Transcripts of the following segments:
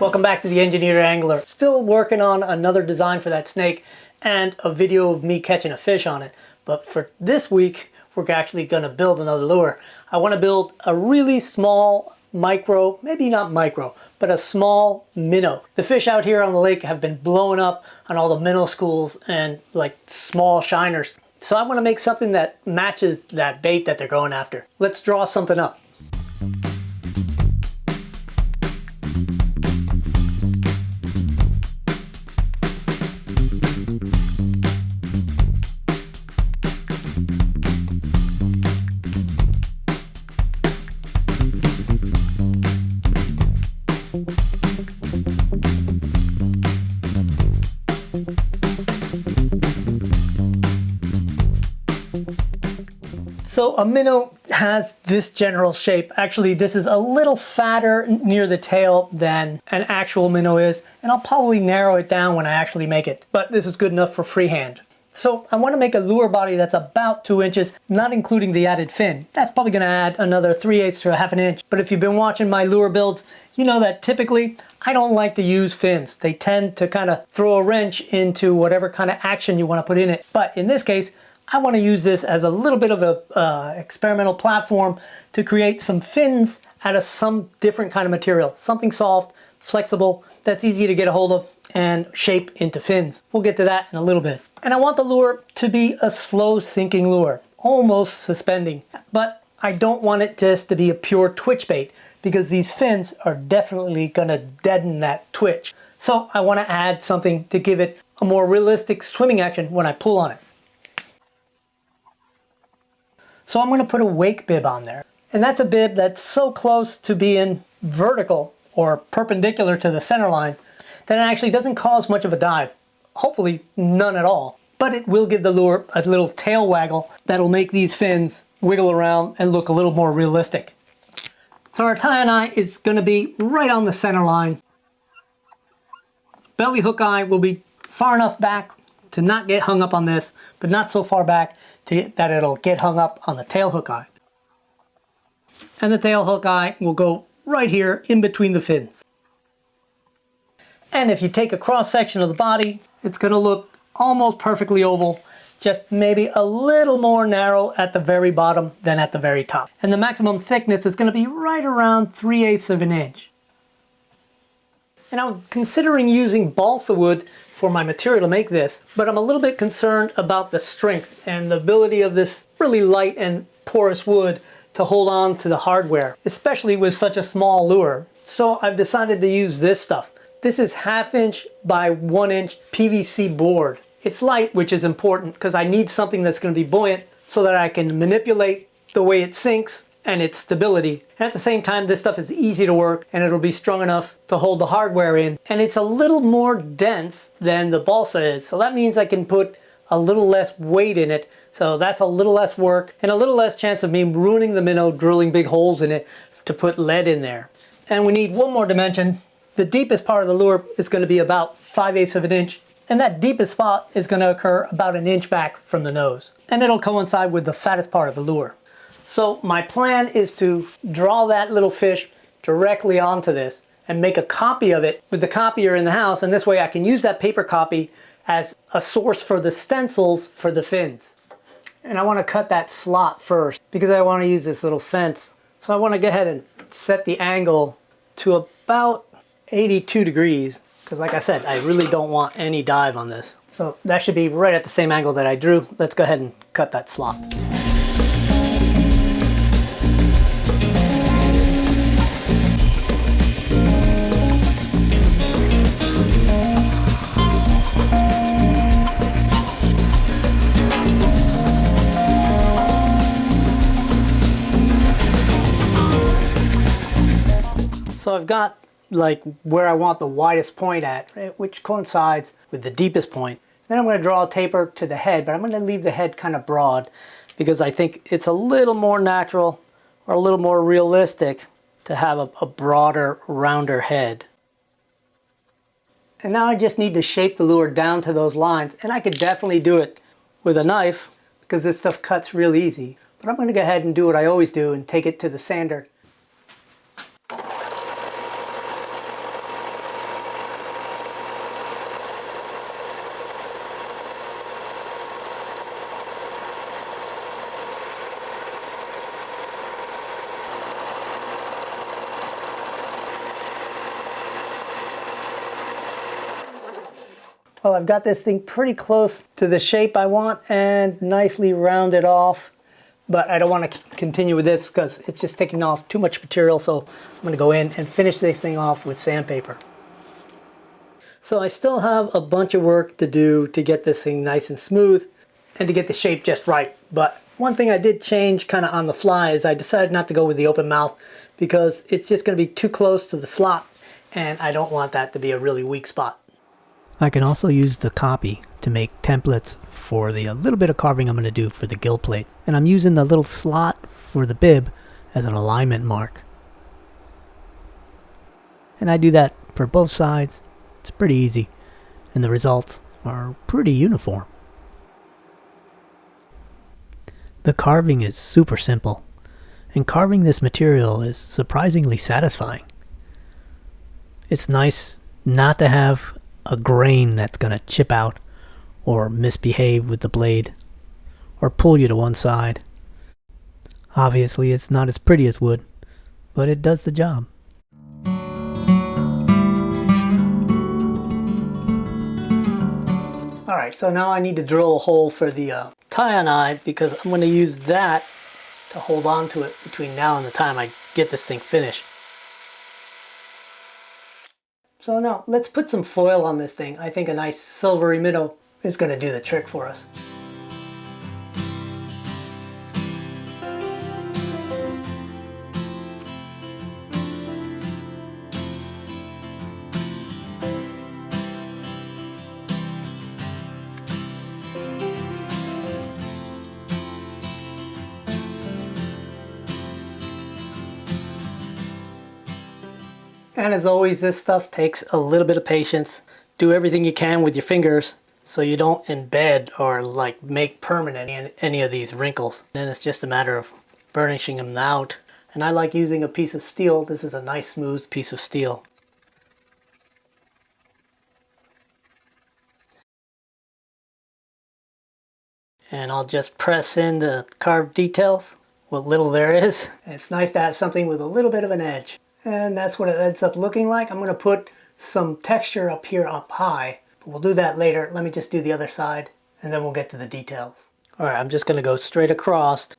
Welcome back to the Engineer Angler. Still working on another design for that snake and a video of me catching a fish on it. But for this week, we're actually going to build another lure. I want to build a really small micro, maybe not micro, but a small minnow. The fish out here on the lake have been blowing up on all the minnow schools and like small shiners. So I want to make something that matches that bait that they're going after. Let's draw something up. So a minnow has this general shape. Actually, this is a little fatter near the tail than an actual minnow is, and I'll probably narrow it down when I actually make it, but this is good enough for freehand. So I want to make a lure body that's about 2 inches, not including the added fin. That's probably going to add another 3/8 to a half an inch. But if you've been watching my lure builds, you know that typically I don't like to use fins. They tend to kind of throw a wrench into whatever kind of action you want to put in it. But in this case, I want to use this as a little bit of a experimental platform to create some fins out of some different kind of material. Something soft, flexible, that's easy to get a hold of and shape into fins. We'll get to that in a little bit. And I want the lure to be a slow sinking lure, almost suspending. But I don't want it just to be a pure twitch bait because these fins are definitely going to deaden that twitch. So I want to add something to give it a more realistic swimming action when I pull on it. So I'm going to put a wake bib on there. And that's a bib that's so close to being vertical or perpendicular to the center line that it actually doesn't cause much of a dive. Hopefully none at all. But it will give the lure a little tail waggle that'll make these fins wiggle around and look a little more realistic. So our tie-in eye is going to be right on the center line. Belly hook eye will be far enough back to not get hung up on this, but not so far back that it'll get hung up on the tail hook eye. And the tail hook eye will go right here in between the fins. And if you take a cross section of the body, it's going to look almost perfectly oval, just maybe a little more narrow at the very bottom than at the very top. And the maximum thickness is going to be right around 3/8 of an inch. And I'm considering using balsa wood for my material to make this, but I'm a little bit concerned about the strength and the ability of this really light and porous wood to hold on to the hardware, especially with such a small lure. So I've decided to use this stuff. This is 1/2 inch by 1 inch PVC board. It's light, which is important because I need something that's going to be buoyant so that I can manipulate the way it sinks and its stability. And at the same time, this stuff is easy to work and it'll be strong enough to hold the hardware in. And it's a little more dense than the balsa is. So that means I can put a little less weight in it. So that's a little less work and a little less chance of me ruining the minnow, drilling big holes in it to put lead in there. And we need one more dimension. The deepest part of the lure is going to be about 5/8 of an inch. And that deepest spot is going to occur about 1 inch back from the nose. And it'll coincide with the fattest part of the lure. So my plan is to draw that little fish directly onto this and make a copy of it with the copier in the house, and this way I can use that paper copy as a source for the stencils for the fins. And I want to cut that slot first because I want to use this little fence. So I want to go ahead and set the angle to about 82 degrees because like I said, I really don't want any dive on this. So that should be right at the same angle that I drew. Let's go ahead and cut that slot. So I've got like where I want the widest point at, right, which coincides with the deepest point. Then I'm going to draw a taper to the head, but I'm going to leave the head kind of broad because I think it's a little more natural or a little more realistic to have a broader, rounder head. And now I just need to shape the lure down to those lines, and I could definitely do it with a knife because this stuff cuts real easy. But I'm going to go ahead and do what I always do and take it to the sander. Well, I've got this thing pretty close to the shape I want and nicely rounded off, but I don't want to continue with this because it's just taking off too much material, so I'm going to go in and finish this thing off with sandpaper. So I still have a bunch of work to do to get this thing nice and smooth and to get the shape just right. But one thing I did change kind of on the fly is I decided not to go with the open mouth because it's just going to be too close to the slot and I don't want that to be a really weak spot. I can also use the copy to make templates for the little bit of carving I'm going to do for the gill plate. And I'm using the little slot for the bib as an alignment mark. And I do that for both sides. It's pretty easy, and the results are pretty uniform. The carving is super simple, and carving this material is surprisingly satisfying. It's nice not to have a grain that's going to chip out or misbehave with the blade or pull you to one side. Obviously, it's not as pretty as wood, but it does the job. Alright, so now I need to drill a hole for the tie-on-eye because I'm going to use that to hold on to it between now and the time I get this thing finished. So now let's put some foil on this thing. I think a nice silvery minnow is going to do the trick for us. And as always, this stuff takes a little bit of patience. Do everything you can with your fingers so you don't embed or like make permanent any of these wrinkles. Then it's just a matter of burnishing them out. And I like using a piece of steel. This is a nice smooth piece of steel. And I'll just press in the carved details, what little there is. And it's nice to have something with a little bit of an edge. And that's what it ends up looking like. I'm going to put some texture up here up high. But we'll do that later. Let me just do the other side and then we'll get to the details. Alright, I'm just going to go straight across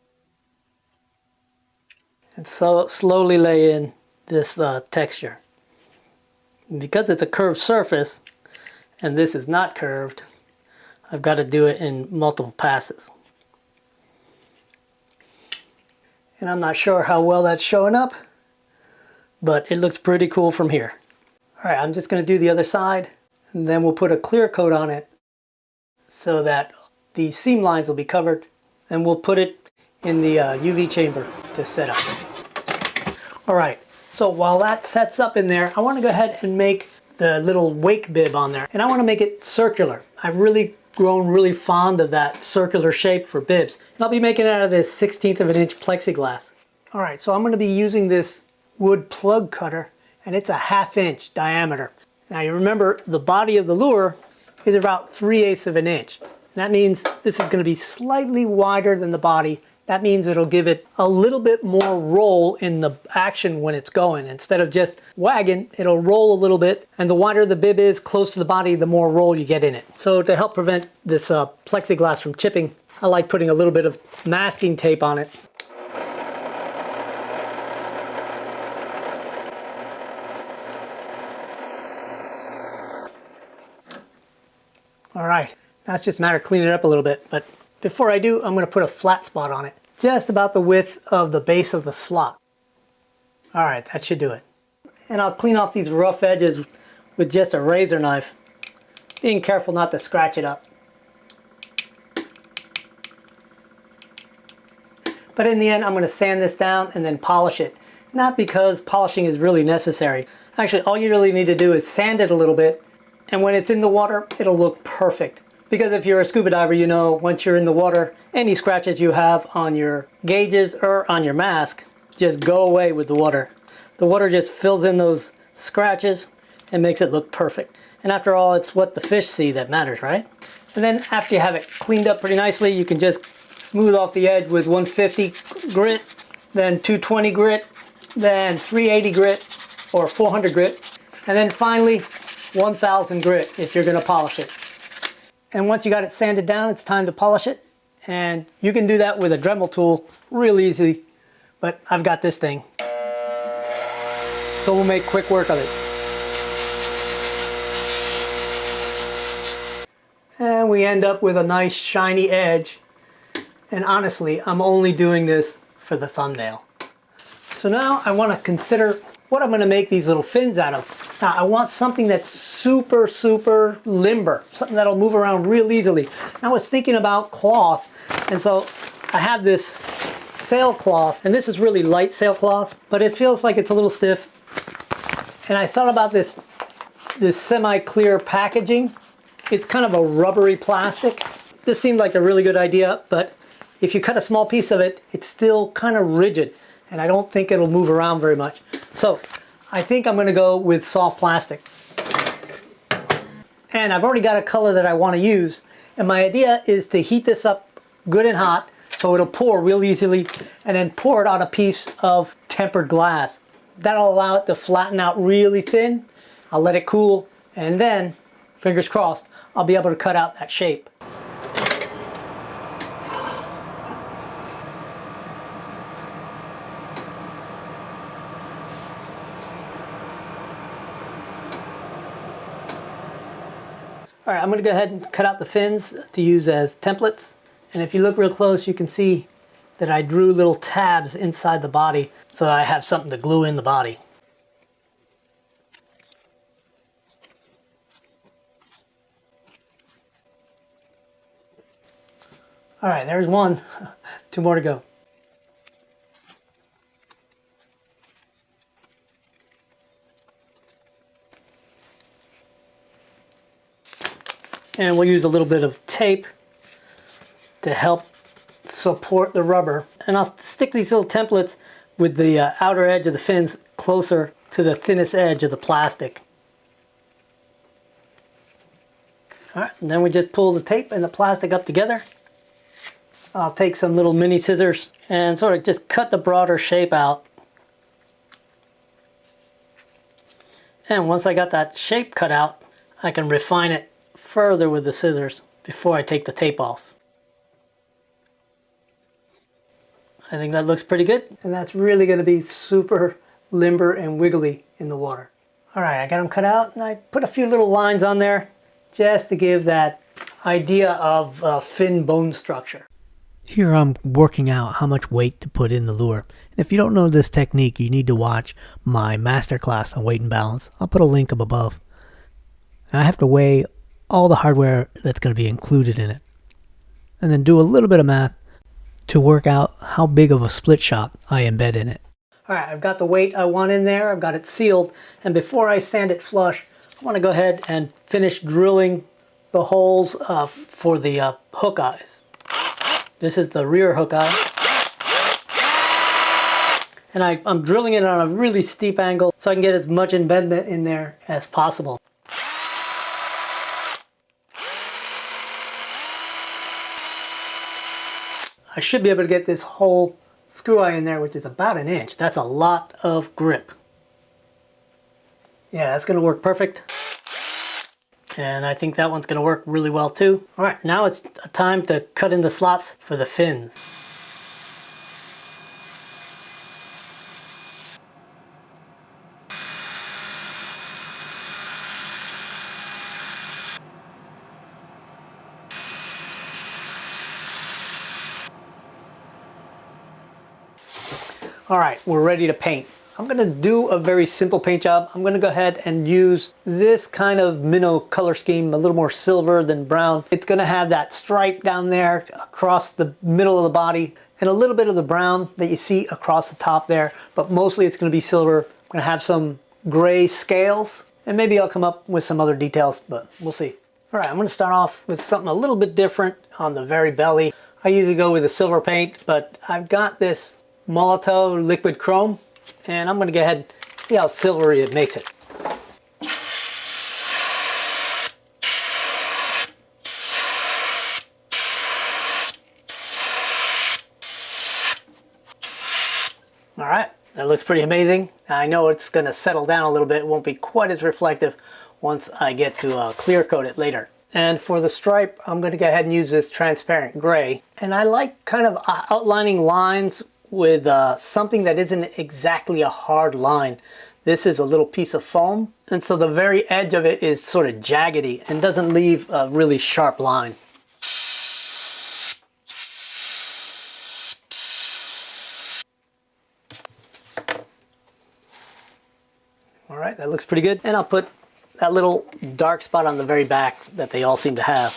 and so slowly lay in this texture. And because it's a curved surface and this is not curved, I've got to do it in multiple passes. And I'm not sure how well that's showing up, but it looks pretty cool from here. Alright, I'm just going to do the other side, and then we'll put a clear coat on it so that the seam lines will be covered, and we'll put it in the UV chamber to set up. Alright, so while that sets up in there, I want to go ahead and make the little wake bib on there, and I want to make it circular. I've really grown really fond of that circular shape for bibs, and I'll be making it out of this 1/16 of an inch plexiglass. Alright, so I'm going to be using this wood plug cutter, and it's a 1/2 inch diameter. Now you remember the body of the lure is about 3/8 of an inch. That means this is going to be slightly wider than the body. That means it'll give it a little bit more roll in the action when it's going. Instead of just wagging, it'll roll a little bit, and the wider the bib is close to the body, the more roll you get in it. So to help prevent this plexiglass from chipping, I like putting a little bit of masking tape on it. Alright, now it's just a matter of cleaning it up a little bit, but before I do, I'm going to put a flat spot on it, just about the width of the base of the slot. Alright, that should do it. And I'll clean off these rough edges with just a razor knife, being careful not to scratch it up. But in the end, I'm going to sand this down and then polish it. Not because polishing is really necessary. Actually, all you really need to do is sand it a little bit, and when it's in the water, it'll look perfect. Because if you're a scuba diver, you know once you're in the water, any scratches you have on your gauges or on your mask just go away with the water. The water just fills in those scratches and makes it look perfect. And after all, it's what the fish see that matters, right? And then after you have it cleaned up pretty nicely, you can just smooth off the edge with 150 grit, then 220 grit, then 380 grit or 400 grit, and then finally 1000 grit if you're going to polish it. And once you got it sanded down, it's time to polish it. And you can do that with a Dremel tool real easy, but I've got this thing. So we'll make quick work of it. And we end up with a nice shiny edge. And honestly, I'm only doing this for the thumbnail. So now I want to consider what I'm going to make these little fins out of. Now I want something that's super, super limber, something that'll move around real easily. And I was thinking about cloth, and so I have this sailcloth, and this is really light sailcloth, but it feels like it's a little stiff. And I thought about this semi-clear packaging. It's kind of a rubbery plastic. This seemed like a really good idea, but if you cut a small piece of it, it's still kind of rigid, and I don't think it'll move around very much. So I think I'm going to go with soft plastic. And I've already got a color that I want to use, and my idea is to heat this up good and hot so it'll pour real easily, and then pour it on a piece of tempered glass. That'll allow it to flatten out really thin. I'll let it cool, and then, fingers crossed, I'll be able to cut out that shape. All right, I'm going to go ahead and cut out the fins to use as templates. And if you look real close, you can see that I drew little tabs inside the body so that I have something to glue in the body. All right, there's one. 2 more to go. And we'll use a little bit of tape to help support the rubber. And I'll stick these little templates with the outer edge of the fins closer to the thinnest edge of the plastic. All right, and then we just pull the tape and the plastic up together. I'll take some little mini scissors and sort of just cut the broader shape out. And once I got that shape cut out, I can refine it further with the scissors before I take the tape off. I think that looks pretty good. And that's really going to be super limber and wiggly in the water. All right, I got them cut out, and I put a few little lines on there just to give that idea of fin bone structure. Here I'm working out how much weight to put in the lure. And if you don't know this technique, you need to watch my masterclass on weight and balance. I'll put a link up above. And I have to weigh all the hardware that's going to be included in it, and then do a little bit of math to work out how big of a split shot I embed in it. All right, I've got the weight I want in there, I've got it sealed, and before I sand it flush, I want to go ahead and finish drilling the holes for the hook eyes. This is the rear hook eye, and I'm drilling it on a really steep angle so I can get as much embedment in there as possible. I should be able to get this whole screw eye in there, which is about 1 inch. That's a lot of grip. Yeah, that's going to work perfect. And I think that one's going to work really well too. All right, now it's time to cut in the slots for the fins. All right, we're ready to paint. I'm gonna do a very simple paint job. I'm gonna go ahead and use this kind of minnow color scheme, a little more silver than brown. It's gonna have that stripe down there across the middle of the body and a little bit of the brown that you see across the top there, but mostly it's gonna be silver. I'm gonna have some gray scales, and maybe I'll come up with some other details, but we'll see. All right, I'm gonna start off with something a little bit different on the very belly. I usually go with a silver paint, but I've got this Molotow liquid chrome, and I'm going to go ahead and see how silvery it makes it. All right, that looks pretty amazing. I know it's going to settle down a little bit. It won't be quite as reflective once I get to clear coat it later. And for the stripe, I'm going to go ahead and use this transparent gray. And I like kind of outlining lines with something that isn't exactly a hard line. This is a little piece of foam, and so the very edge of it is sort of jaggedy and doesn't leave a really sharp line. All right, that looks pretty good. And I'll put that little dark spot on the very back that they all seem to have.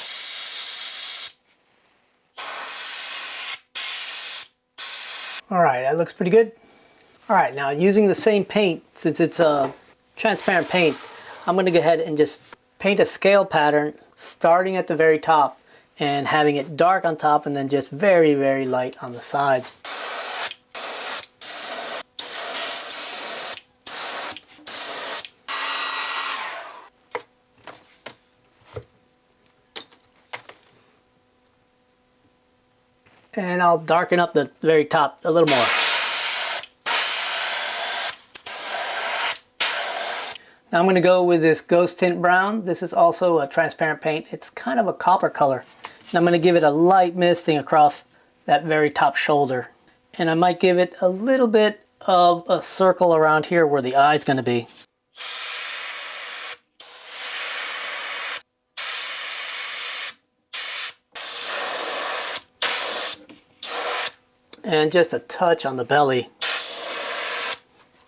All right, that looks pretty good. All right, now using the same paint, since it's a transparent paint, I'm going to go ahead and just paint a scale pattern starting at the very top and having it dark on top and then just very, very light on the sides. And I'll darken up the very top a little more. Now I'm going to go with this Ghost Tint Brown. This is also a transparent paint. It's kind of a copper color. And I'm going to give it a light misting across that very top shoulder. And I might give it a little bit of a circle around here where the eye's going to be. And just a touch on the belly.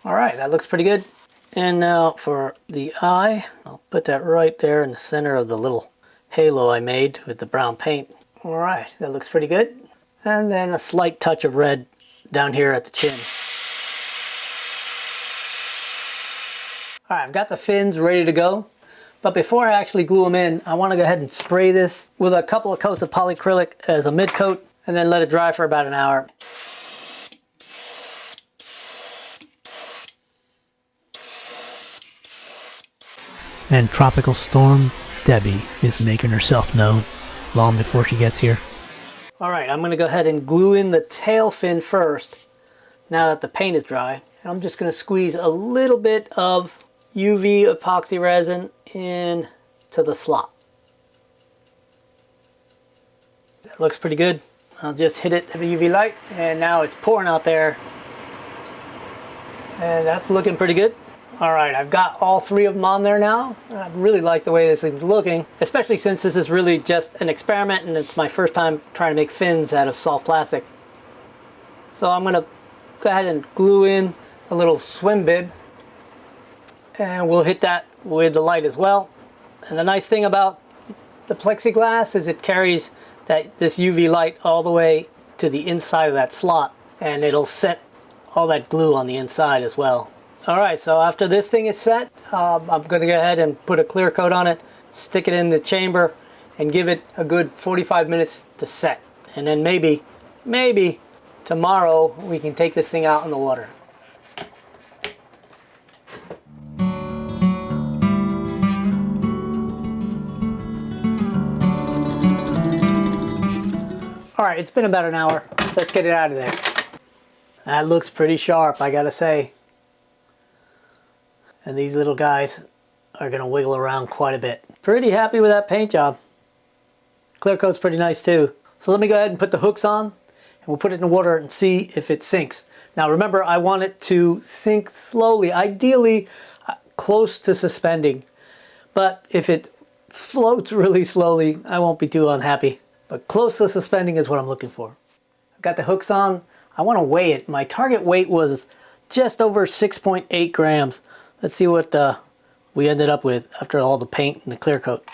All right, that looks pretty good. And now for the eye, I'll put that right there in the center of the little halo I made with the brown paint. All right, that looks pretty good. And then a slight touch of red down here at the chin. All right, I've got the fins ready to go. But before I actually glue them in, I want to go ahead and spray this with a couple of coats of polyacrylic as a mid coat and then let it dry for about an hour. And Tropical Storm Debbie is making herself known long before she gets here. All right, I'm going to go ahead and glue in the tail fin first now that the paint is dry. And I'm just going to squeeze a little bit of UV epoxy resin into the slot. That looks pretty good. I'll just hit it with the UV light and now it's pouring out there. And that's looking pretty good. All right, I've got all three of them on there now. I really like the way this thing's looking, especially since this is really just an experiment and it's my first time trying to make fins out of soft plastic. So I'm gonna go ahead and glue in a little swim bib and we'll hit that with the light as well. And the nice thing about the plexiglass is it carries this UV light all the way to the inside of that slot and it'll set all that glue on the inside as well. All right, so after this thing is set, I'm going to go ahead and put a clear coat on it, stick it in the chamber, and give it a good 45 minutes to set. And then maybe tomorrow we can take this thing out in the water. All right, it's been about an hour. Let's get it out of there. That looks pretty sharp, I gotta say. And these little guys are going to wiggle around quite a bit. Pretty happy with that paint job. Clear coat's pretty nice too. So let me go ahead and put the hooks on and we'll put it in the water and see if it sinks. Now remember, I want it to sink slowly, ideally close to suspending. But if it floats really slowly, I won't be too unhappy. But close to suspending is what I'm looking for. I've got the hooks on. I want to weigh it. My target weight was just over 6.8 grams. Let's see what we ended up with after all the paint and the clear coat.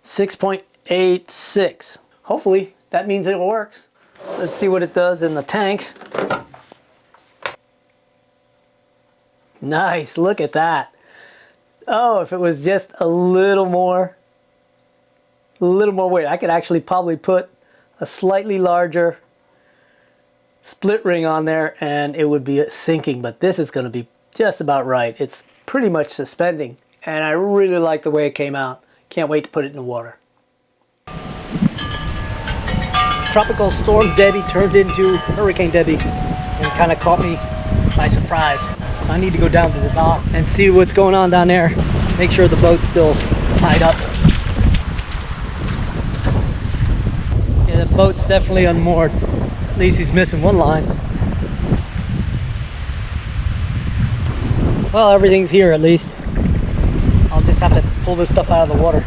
6.86. Hopefully that means it works. Let's see what it does in the tank. Nice, look at that. Oh, if it was just a little more weight, I could actually probably put a slightly larger split ring on there and it would be sinking, but this is going to be just about right. It's pretty much suspending and I really like the way it came out. Can't wait to put it in the water. Tropical Storm Debbie turned into Hurricane Debbie and kind of caught me by surprise. So I need to go down to the dock and see what's going on down there. Make sure the boat's still tied up. boat's definitely unmoored. At least he's missing one line. Well, everything's here at least. I'll just have to pull this stuff out of the water.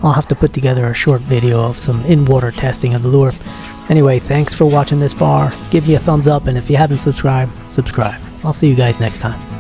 I'll have to put together a short video of some in-water testing of the lure. Anyway, thanks for watching this far. Give me a thumbs up, and if you haven't subscribed, subscribe. I'll see you guys next time.